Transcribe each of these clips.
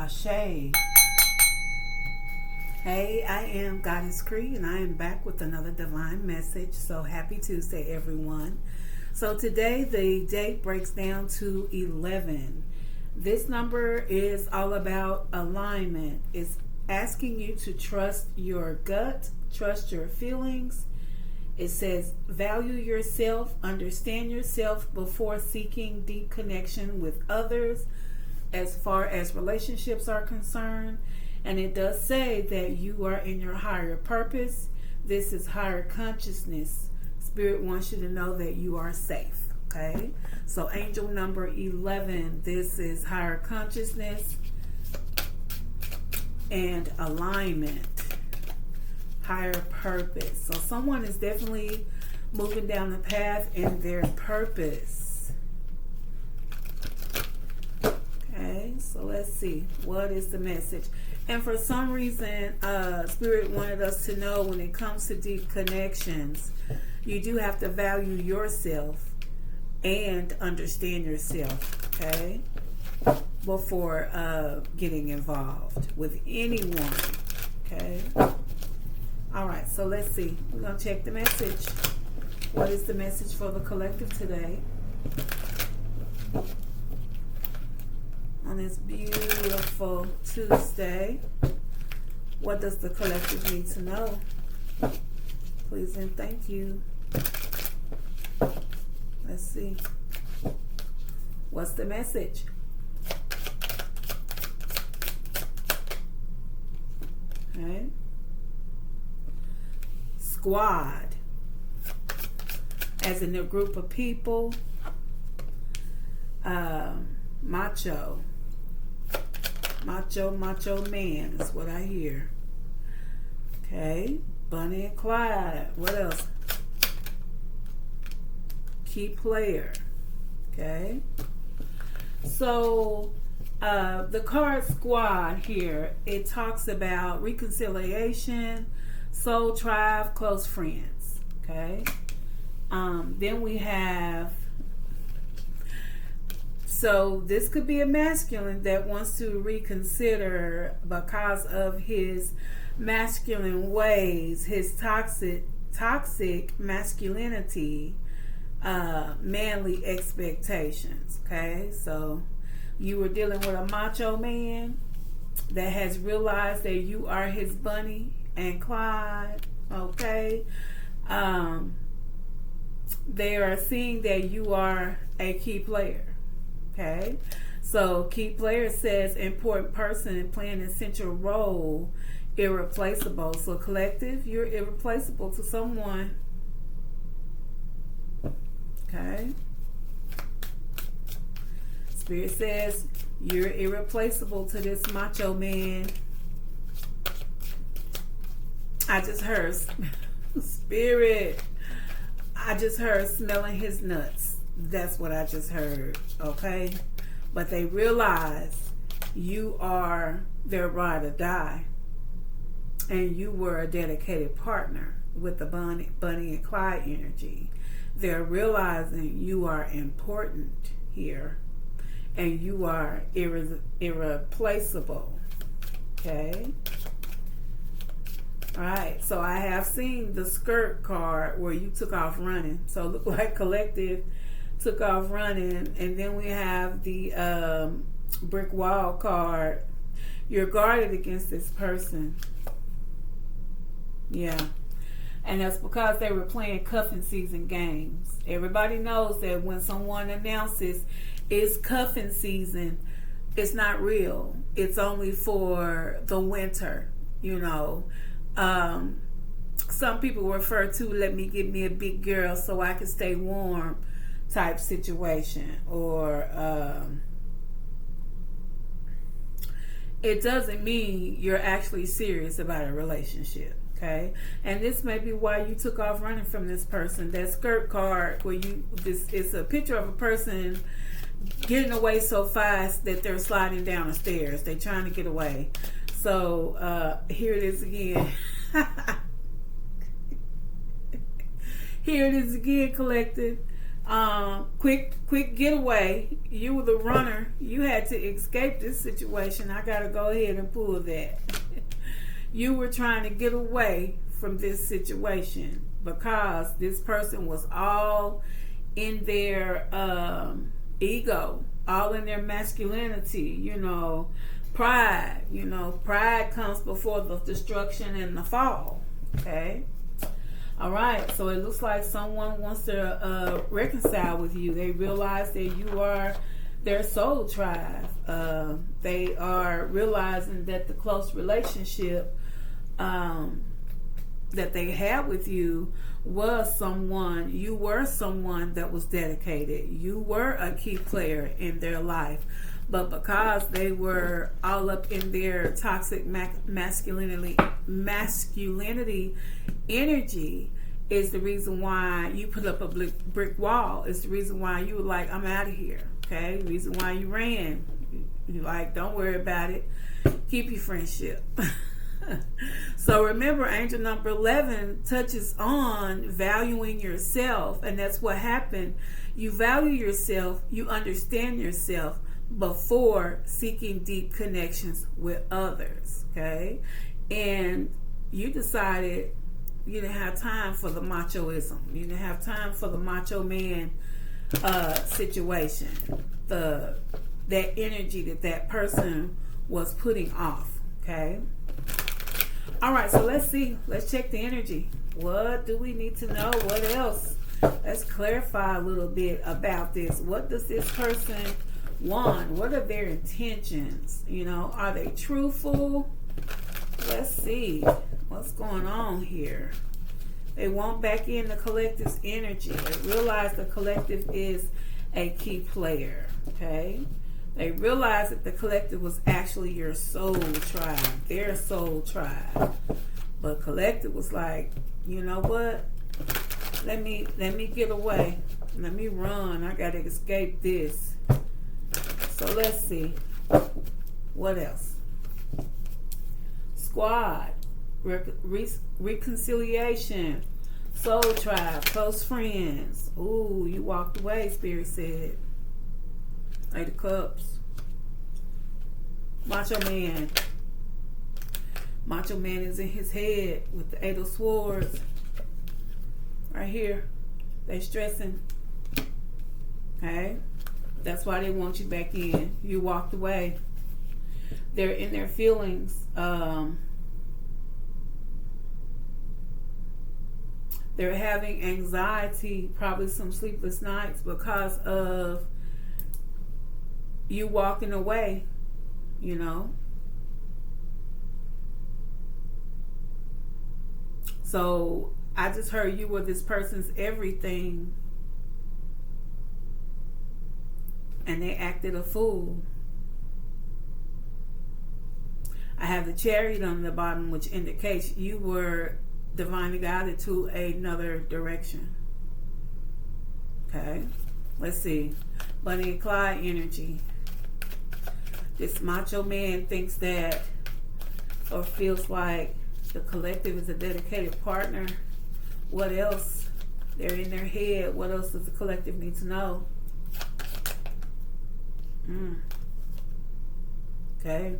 Ashe. Hey, I am Goddess Cree, and I am back with another divine message. So happy Tuesday, everyone. So today the date breaks down to 11. This number is all about alignment. It's asking you to trust your gut, trust your feelings. It says value yourself, understand yourself before seeking deep connection with others as far as relationships are concerned. And it does say that you are in your higher purpose. This is higher consciousness. Spirit wants you to know that you are safe. Okay? So angel number 11, this is higher consciousness and alignment. Higher purpose. So someone is definitely moving down the path in their purpose. Okay, so let's see. What is the message? And for some reason, Spirit wanted us to know when it comes to deep connections, you do have to value yourself and understand yourself, okay, before getting involved with anyone, okay? All right, so let's see. We're going to check the message. What is the message for the collective today? On this beautiful Tuesday, what does the collective need to know? Please and thank you. Let's see. What's the message? Okay. Squad. As in a group of people. Macho man is what I hear. Okay. Bonnie and Clyde. What else? Key player. Okay. So the card squad here, it talks about reconciliation, soul tribe, close friends. Okay. Then we have, so this could be a masculine that wants to reconsider because of his masculine ways, his toxic masculinity, manly expectations. Okay, so you were dealing with a macho man that has realized that you are his Bonnie and Clyde. Okay, they are seeing that you are a key player. Okay, so key player says important person and playing an essential role, irreplaceable. So collective, you're irreplaceable to someone. Okay, Spirit says you're irreplaceable to this macho man. I just heard Spirit. I just heard smelling his nuts. That's what I just heard, okay? But they realize you are their ride or die. And you were a dedicated partner with the Bonnie and Clyde energy. They're realizing you are important here. And you are irreplaceable, okay? All right, so I have seen the skirt card where you took off running. So it looked like collective took off running. And then we have the brick wall card. You're guarded against this person. Yeah. And that's because they were playing cuffing season games. Everybody knows that when someone announces it's cuffing season, it's not real. It's only for the winter, you know. Some people refer to let me get me a big girl so I can stay warm type situation, or it doesn't mean you're actually serious about a relationship. Okay, and this may be why you took off running from this person. That skirt card where it's a picture of a person getting away so fast that they're sliding down the stairs. They're trying to get away. So here it is again. Here it is again, collective. Quick getaway. You were the runner. You had to escape this situation. I gotta go ahead and pull that. You were trying to get away from this situation because this person was all in their ego, all in their masculinity, pride. Pride comes before the destruction and the fall. Okay. All right, so it looks like someone wants to reconcile with you. They realize that you are their soul tribe. They are realizing that the close relationship that they had with you was you were someone that was dedicated. You were a key player in their life. But because they were all up in their toxic masculinity energy is the reason why you put up a brick wall. It's the reason why you were like, I'm out of here. Okay? The reason why you ran. You're like, don't worry about it. Keep your friendship. So remember, angel number 11 touches on valuing yourself. And that's what happened. You value yourself. You understand yourself before seeking deep connections with others. Okay? And you decided you didn't have time for the machoism. You didn't have time for the macho man situation. That energy that person was putting off. Okay? Alright, so let's see. Let's check the energy. What do we need to know? What else? Let's clarify a little bit about this. What does this person want? What are their intentions? Are they truthful? Let's see what's going on here. They want back in the collective's energy. They realize the collective is a key player. Okay? They realize that the collective was actually your soul tribe, their soul tribe. But collective was like, you know what? Let me get away. Let me run. I gotta escape this. So let's see. What else? Squad, reconciliation, soul tribe, close friends. Ooh, you walked away, Spirit said. Eight of Cups. Macho man. Macho man is in his head with the Eight of Swords. Right here. They stressing. Okay? That's why they want you back in. You walked away. They're in their feelings. They're having anxiety, probably some sleepless nights because of you walking away, So I just heard you were this person's everything and they acted a fool. I have the Chariot on the bottom, which indicates you were divinely guided to another direction. Okay, let's see. Bonnie and Clyde energy. This macho man thinks that or feels like the collective is a dedicated partner. What else? They're in their head. What else does the collective need to know? Okay.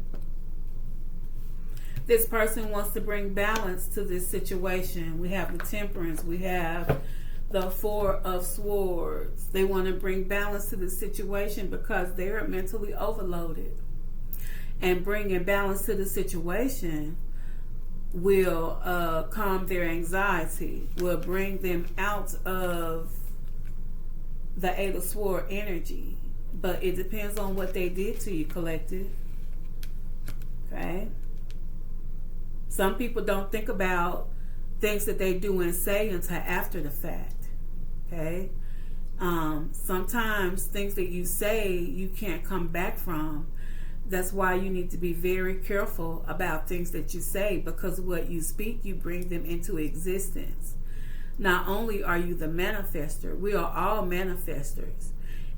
This person wants to bring balance to this situation. We have the Temperance. We have the Four of Swords. They want to bring balance to the situation because they are mentally overloaded. And bringing balance to the situation will calm their anxiety, will bring them out of the Eight of Swords energy. But it depends on what they did to you, collective. Okay? Some people don't think about things that they do and say until after the fact. Okay? Sometimes things that you say you can't come back from. That's why you need to be very careful about things that you say, because what you speak, you bring them into existence. Not only are you the manifester, we are all manifestors.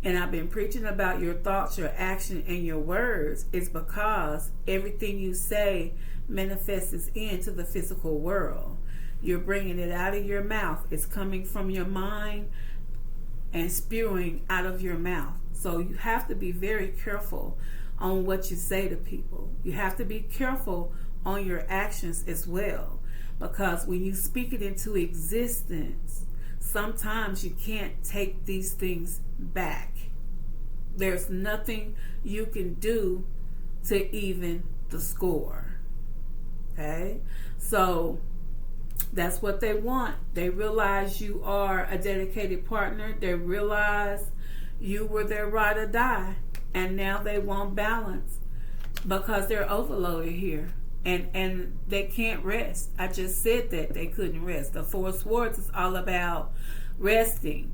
And I've been preaching about your thoughts, your action, and your words. It's because everything you say manifests into the physical world. You're bringing it out of your mouth. It's coming from your mind and spewing out of your mouth. So you have to be very careful on what you say to people. You have to be careful on your actions as well, because when you speak it into existence, sometimes you can't take these things back. There's nothing you can do to even the score. Okay? So that's what they want. They realize you are a dedicated partner. They realize you were their ride or die. And now they want balance because they're overloaded here. And they can't rest. I just said that they couldn't rest. The Four of Swords is all about resting.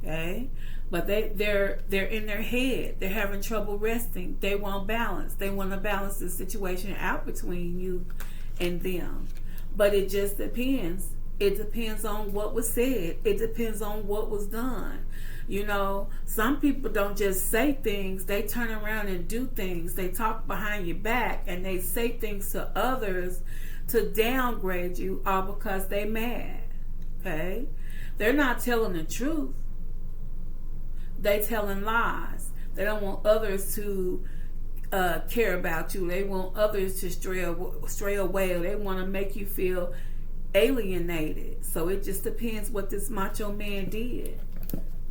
Okay? But they're in their head. They're having trouble resting. They want balance. They want to balance the situation out between you and them. But it just depends. It depends on what was said. It depends on what was done. You know, some people don't just say things. They turn around and do things. They talk behind your back and they say things to others to downgrade you, all because they mad. Okay? They're not telling the truth. They telling lies. They don't want others to care about you. They want others to stray away, or they want to make you feel alienated. So it just depends what this macho man did.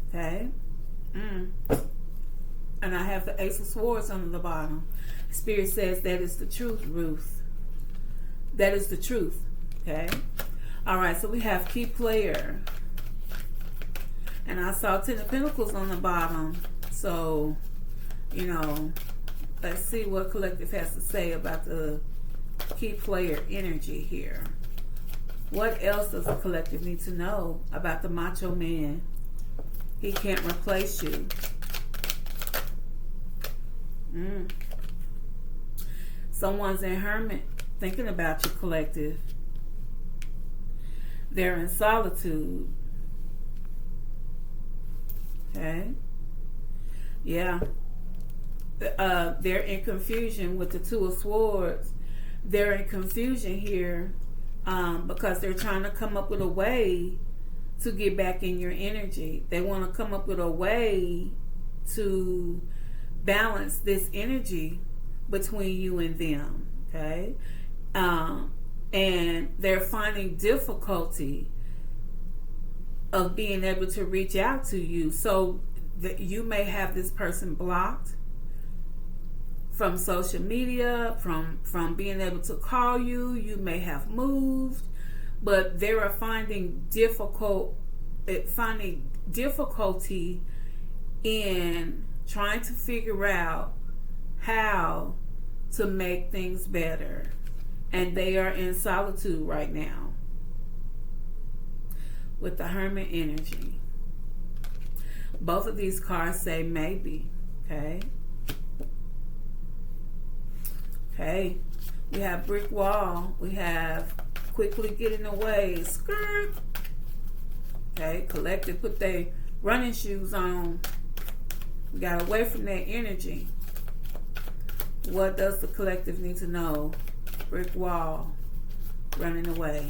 Okay? And I have the Ace of Swords on the bottom. Spirit says that is the truth, Ruth. That is the truth. Okay? Alright, so we have key player. And I saw 10 of Pentacles on the bottom. So, you know, let's see what collective has to say about the key player energy here. What else does the collective need to know about the macho man? He can't replace you. Someone's in hermit thinking about you, collective. They're in solitude. Okay? Yeah. They're in confusion with the Two of Swords. They're in confusion here because they're trying to come up with a way to get back in your energy. They want to come up with a way to balance this energy between you and them. Okay? And they're finding difficulty of being able to reach out to you. So that you may have this person blocked from social media, from being able to call you. You may have moved, but they are finding difficulty in trying to figure out how to make things better. And they are in solitude right now with the Hermit energy. Both of these cards say maybe. Okay. Okay. We have brick wall. We have quickly getting away. Skirt. Okay. Collective put their running shoes on. We got away from that energy. What does the collective need to know? Brick wall. Running away.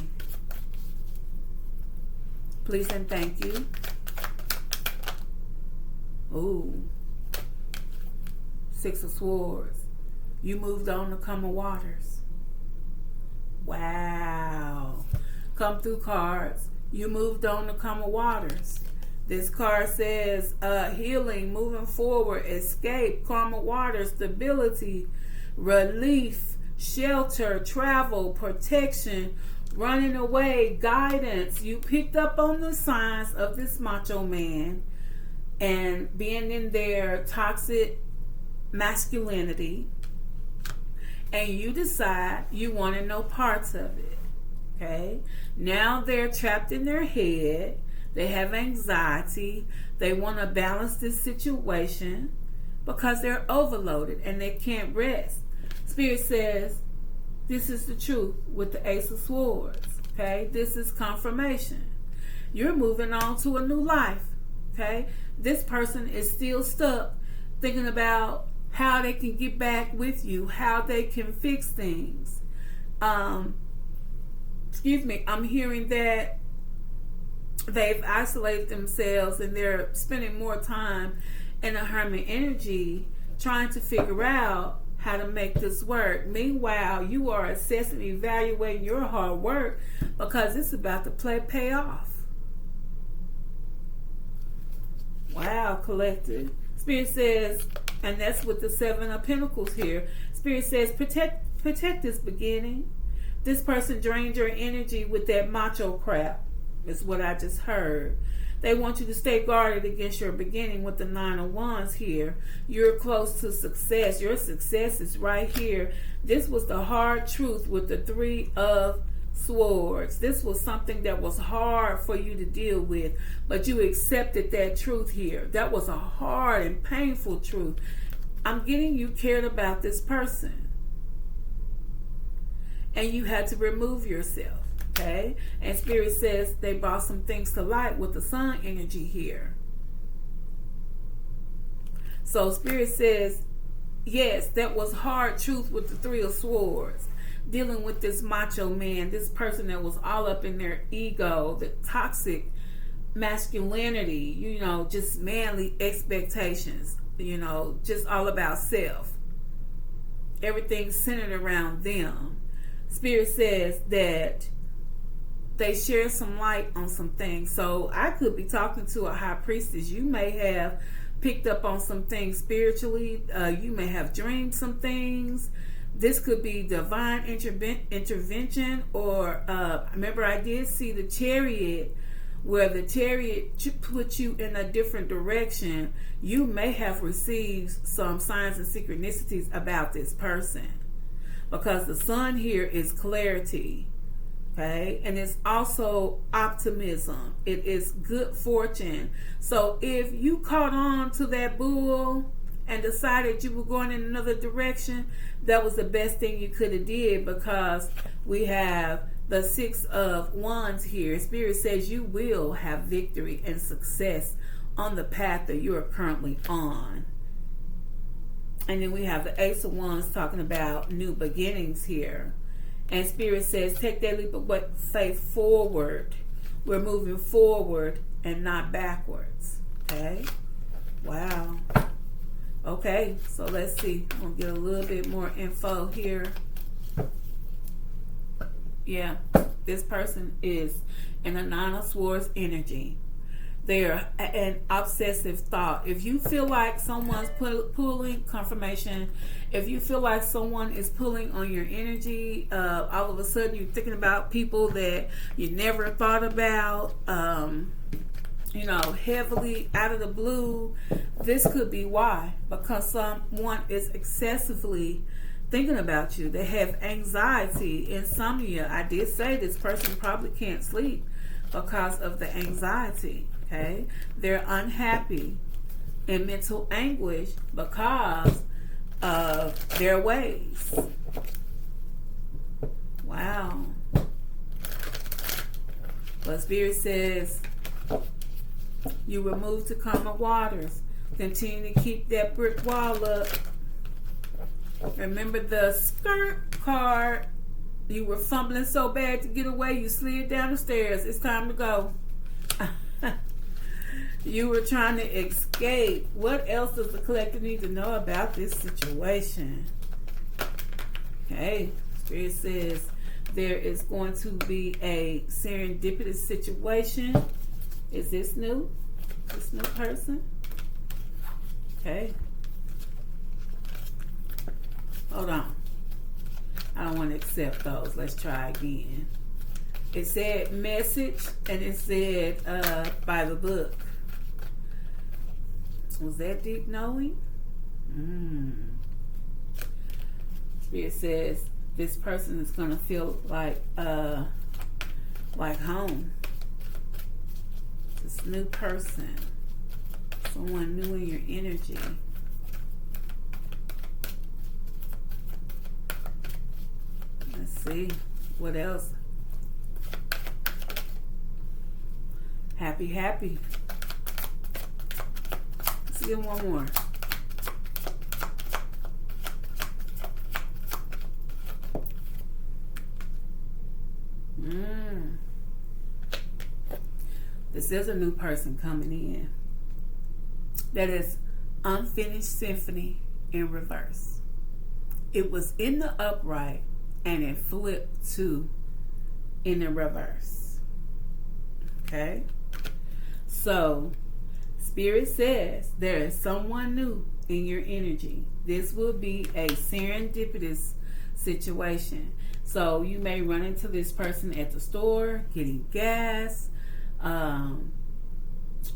Please and thank you. Ooh. Six of Swords. You moved on to calmer waters. Wow. Come through cards. You moved on to calmer waters. This card says healing, moving forward, escape, calmer waters, stability, relief, shelter, travel, protection, running away, guidance. You picked up on the signs of this macho man and being in their toxic masculinity, and you decide you want to know parts of it. Okay? Now they're trapped in their head. They have anxiety. They want to balance this situation because they're overloaded and they can't rest. Spirit says this is the truth with the Ace of Swords. Okay? This is confirmation. You're moving on to a new life. Okay? This person is still stuck thinking about how they can get back with you, how they can fix things. I'm hearing that they've isolated themselves and they're spending more time in a hermit energy trying to figure out how to make this work. Meanwhile, you are assessing, evaluating your hard work because it's about to pay off. Wow, collective. Spirit says, and that's with the Seven of Pentacles here. Spirit says, protect this beginning. This person drained your energy with that macho crap, is what I just heard. They want you to stay guarded against your beginning with the Nine of Wands here. You're close to success. Your success is right here. This was the hard truth with the Three of Swords. This was something that was hard for you to deal with, but you accepted that truth here. That was a hard and painful truth. I'm getting you cared about this person, and you had to remove yourself. Okay, and Spirit says they brought some things to light with the Sun energy here. So Spirit says, yes, that was hard truth with the Three of Swords. Dealing with this macho man, this person that was all up in their ego, the toxic masculinity, just manly expectations, just all about self. Everything centered around them. Spirit says that they share some light on some things. So I could be talking to a high priestess. You may have picked up on some things spiritually. You may have dreamed some things. This could be divine intervention, or remember I did see the Chariot, where the Chariot put you in a different direction. You may have received some signs and synchronicities about this person, because the Sun here is clarity. Okay, and it's also optimism. It is good fortune. So if you caught on to that bull and decided you were going in another direction, that was the best thing you could have did, because we have the Six of Wands here. Spirit says you will have victory and success on the path that you are currently on. And then we have the Ace of Wands talking about new beginnings here. And Spirit says, take that leap of faith forward. We're moving forward and not backwards. Okay? Wow. Okay, so let's see. I'm going to get a little bit more info here. Yeah, this person is in a Nine of Swords energy. They're an obsessive thought. If you feel like someone's pulling confirmation, if you feel like someone is pulling on your energy, all of a sudden you're thinking about people that you never thought about, heavily out of the blue, this could be why. Because someone is excessively thinking about you. They have anxiety, insomnia. I did say this person probably can't sleep because of the anxiety. Okay, they're unhappy in mental anguish because of their ways. Wow. But Spirit says you will move to calmer waters. Continue to keep that brick wall up. Remember the skirt card. You were fumbling so bad to get away, you slid down the stairs. It's time to go. You were trying to escape. What else does the collective need to know about this situation? Okay, Spirit says there is going to be a serendipitous situation. Is this new? This new person? Okay. Hold on. I don't want to accept those. Let's try again. It said message, and it said by the book. Was that deep knowing? Spirit says this person is going to feel like home. This new person. Someone new in your energy. Let's see. What else? Happy, happy. Let's get one more. The this is a new person coming in. That is unfinished symphony in reverse. It was in the upright and it flipped to in the reverse. Okay? So, Spirit says there is someone new in your energy. This will be a serendipitous situation. So you may run into this person at the store, getting gas,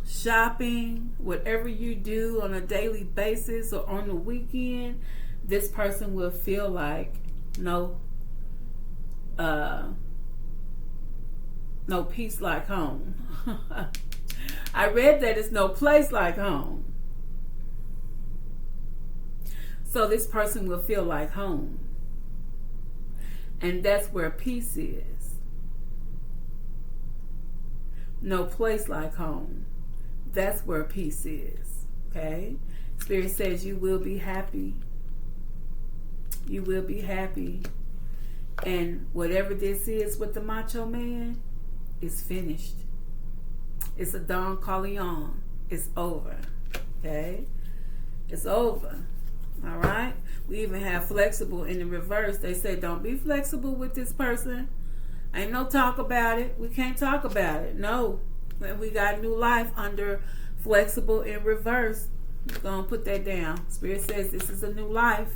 shopping, whatever you do on a daily basis or on the weekend. This person will feel like no peace like home. I read that it's no place like home. So this person will feel like home. And that's where peace is. No place like home. That's where peace is. Okay? Spirit says you will be happy. You will be happy. And whatever this is with the macho man is finished. It's a Don Corleone. It's over. Okay? It's over. All right? We even have flexible in the reverse. They say don't be flexible with this person. Ain't no talk about it. We can't talk about it. No. When we got new life under flexible in reverse, we're going to put that down. Spirit says this is a new life.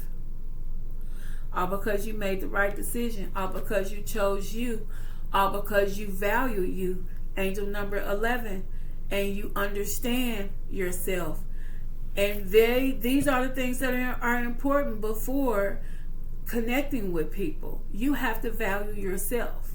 All because you made the right decision. All because you chose you. All because you value you. Angel number 11. And you understand yourself. And these are the things that are important before connecting with people. You have to value yourself.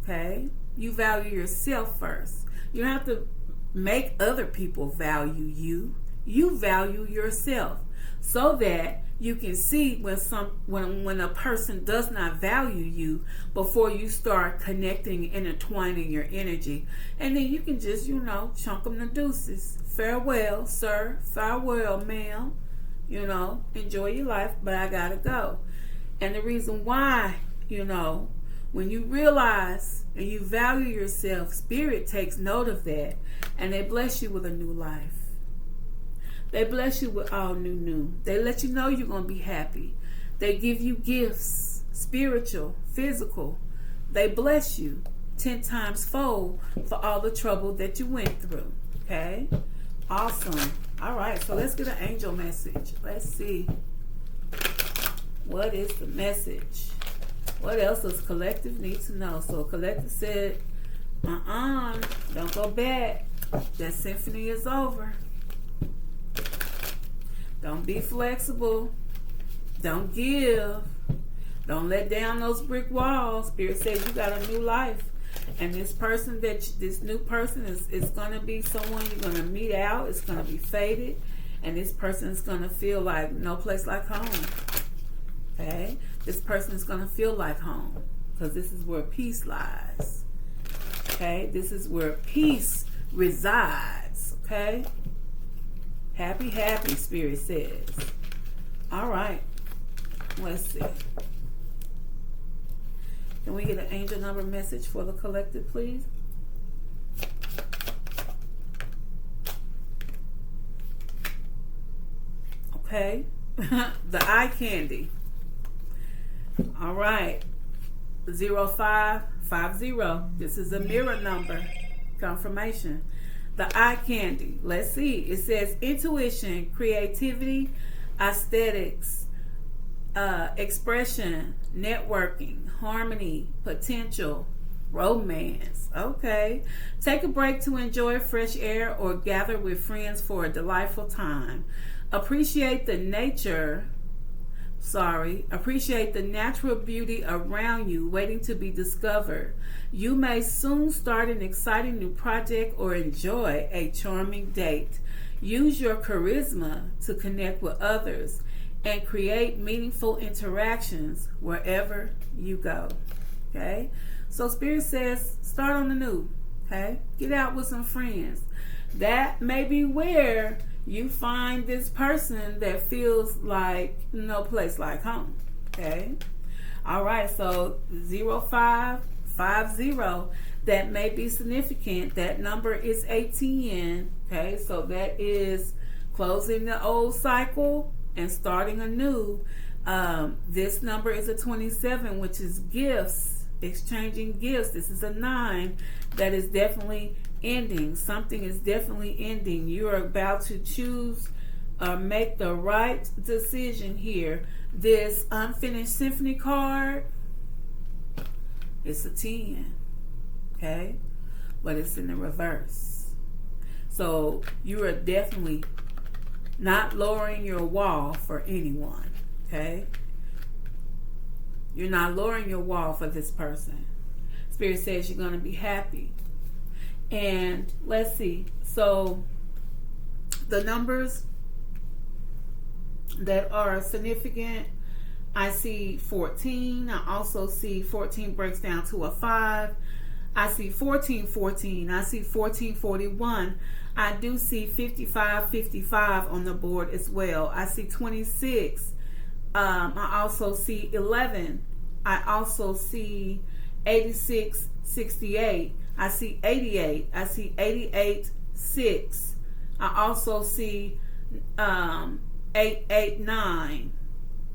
Okay? You value yourself first. You don't have to make other people value you. You value yourself so that you can see when a person does not value you before you start connecting, intertwining your energy. And then you can just, chunk them the deuces. Farewell, sir. Farewell, ma'am. Enjoy your life, but I gotta go. And the reason why, when you realize and you value yourself, Spirit takes note of that, and they bless you with a new life. They bless you with all new. They let you know you're going to be happy. They give you gifts, spiritual, physical. They bless you 10 times fold for all the trouble that you went through. Okay? Awesome. All right, so let's get an angel message. Let's see. What is the message? What else does collective need to know? So collective said, don't go back. That symphony is over. Don't be flexible. Don't give. Don't let down those brick walls. Spirit says you got a new life. And this new person is going to be someone you're going to meet out. It's going to be faded. And this person is going to feel like no place like home. Okay? This person is going to feel like home. Because this is where peace lies. Okay? This is where peace resides. Okay? Happy, happy, Spirit says. All right. Let's see. Can we get an angel number message for the collective, please? Okay. The eye candy. All right. 0550. This is a mirror number. Confirmation. The eye candy. Let's see. It says intuition, creativity, aesthetics, expression, networking, harmony, potential, romance. Okay. Take a break to enjoy fresh air or gather with friends for a delightful time. Appreciate the natural beauty around you waiting to be discovered. You may soon start an exciting new project or enjoy a charming date. Use your charisma to connect with others and create meaningful interactions wherever you go. Okay? So Spirit says start on the new. Okay? Get out with some friends. That may be where you find this person that feels like no place like home. Okay? All right, so 0550. that may be significant. That number is 18. Okay, so that is closing the old cycle and starting anew. This number is a 27, which is gifts, exchanging gifts. This is a 9. That is definitely ending. Something is definitely ending. You are about to choose or make the right decision here. This unfinished symphony card, it's a 10. Okay, but it's in the reverse. So you are definitely not lowering your wall for anyone. Okay, you're not lowering your wall for this person. Spirit says you're going to be happy. And let's see. So the numbers that are significant, I see 14. I also see 14 breaks down to a 5. I see 1414. I see 1441. I do see 5555 on the board as well. I see 26. I also see 11. I also see 8668. I see 88. I see 88.6. I also see 889.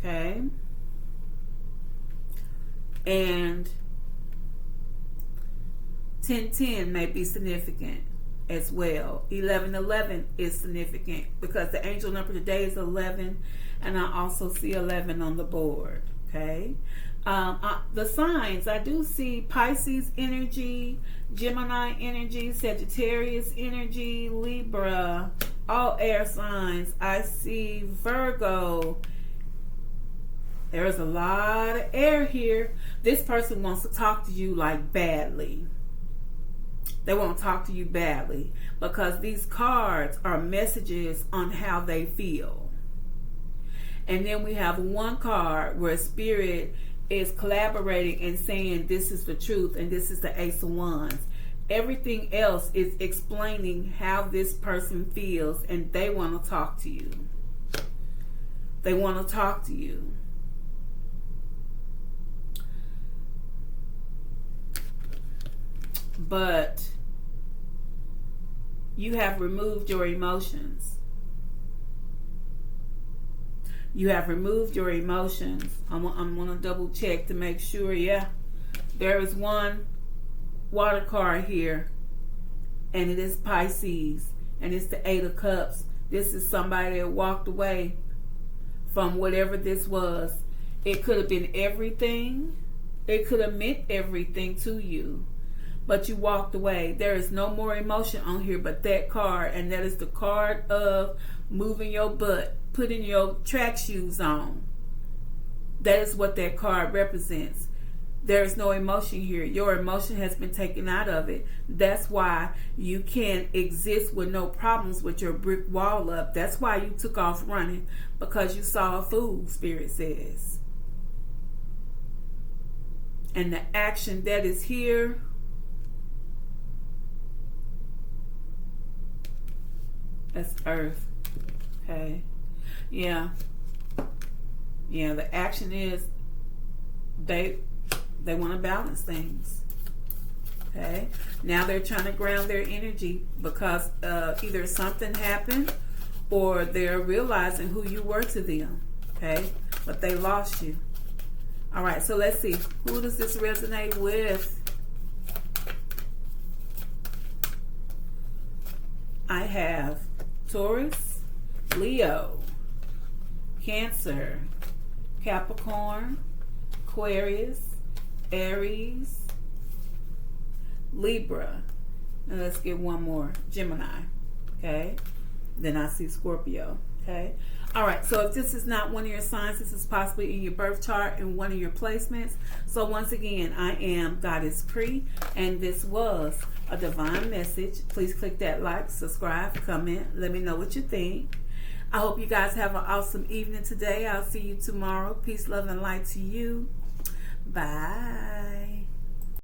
Okay. And 1010 may be significant as well. 1111 is significant because the angel number today is 11, and I also see 11 on the board. Okay. The signs, I do see Pisces energy, Gemini energy, Sagittarius energy, Libra, all air signs. I see Virgo. There's a lot of air here. This person wants to talk to you like badly. They want to talk to you badly because these cards are messages on how they feel. And then we have one card where Spirit is collaborating and saying this is the truth, and this is the Ace of Wands. Everything else is explaining how this person feels, and they want to talk to you. They want to talk to you. But you have removed your emotions. You have removed your emotions. I'm going to double check to make sure. Yeah, there is one water card here, and it is Pisces, and it's the 8 of Cups. This is somebody that walked away from whatever this was. It could have been everything. It could have meant everything to you, but you walked away. There is no more emotion on here but that card, and that is the card of moving your butt, putting your track shoes on. That is what that card represents. There is no emotion here. Your emotion has been taken out of it. That's why you can't exist with no problems with your brick wall up. That's why you took off running, because you saw a fool, Spirit says. And the action that is here, that's Earth. Okay. Yeah. Yeah, the action is they want to balance things. Okay. Now they're trying to ground their energy because either something happened or they're realizing who you were to them. Okay. But they lost you. All right. So let's see. Who does this resonate with? I have Taurus, Leo, Cancer, Capricorn, Aquarius, Aries, Libra, and let's get one more, Gemini. Okay, then I see Scorpio. Okay, all right, so if this is not one of your signs, this is possibly in your birth chart and one of your placements. So once again, I am Goddess Cree, and this was a divine message. Please click that like, subscribe, comment, let me know what you think. I hope you guys have an awesome evening today. I'll see you tomorrow. Peace, love, and light to you. Bye.